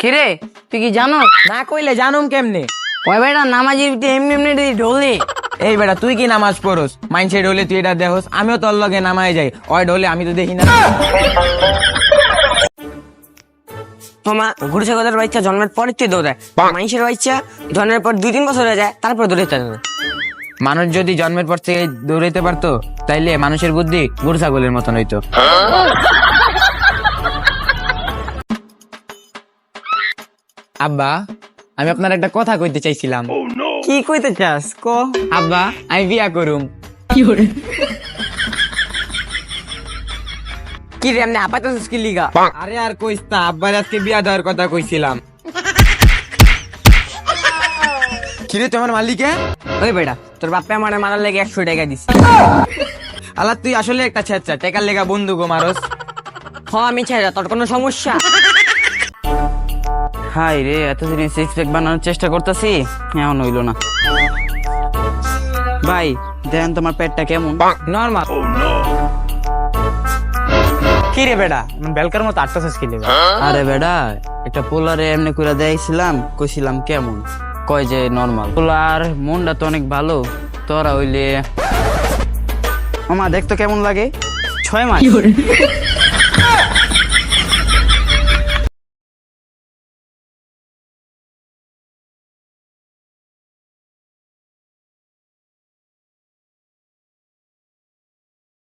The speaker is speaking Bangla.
কিরে তুই কি জানো না কইলে জানুম কেমনে? ওই বেটা নামাজির এমনি এমনি ঢোলে। এই বেটা তুই কি নামাজ পড়স? মাইনসে ঢোলে তুই এটা দেখোস, আমিও তোর লগে নামায় যাই, ওই ঢোলে আমি তো দেখি না। তোমা গরু ছাগলের বাচ্চা জন্মের পরে তুই দৌড়ায়, মানুষের বাচ্চা জন্মের পর 2-3 বছর হয়ে যায় তারপর দৌড়াতে না। মানুষ যদি জন্মের পর থেকে দৌড়াইতে পারতো তাইলে মানুষের বুদ্ধি গরু ছাগলের মতন হইতো। আব্বা, আমি আপনার একটা কথা কইতে চাইছিলাম। কি কইতে চাস ক? আব্বা, আমি বিয়া করুম। কি রে এমনি আপাতত কি লিগা? আরে আর কইস না, আব্বার আজকে বিয়া দেওয়ার কথা কইছিলাম। কিরে তোমার মালিকে? ওই বেটা তোর বাপে আমার মারার লেগে 100 টাকা দিছে। আল্লাহ তুই আসলে একটা ছেচ্চা, টেকার লেগা বন্ধু গো মারস। আমি ছেড়ে তোর কোনো সমস্যা? হাই রে এত দিন সিক্স প্যাক বানানোর চেষ্টা করতেছি, এমন হইলো না। ভাই দেখেন তোমার পেটটা কেমন? নরমাল। কি রে বেটা বেলকার মতো আটটাছিস কি লেগে? আরে বেটা একটা পোলারে এমনি করে দেখছিলাম, কইছিলাম কেমন, কয় যে নরমাল। পোলার মনটা তো অনেক ভালো, তোরা হইলে আমার দেখতো কেমন লাগে 6 মাস।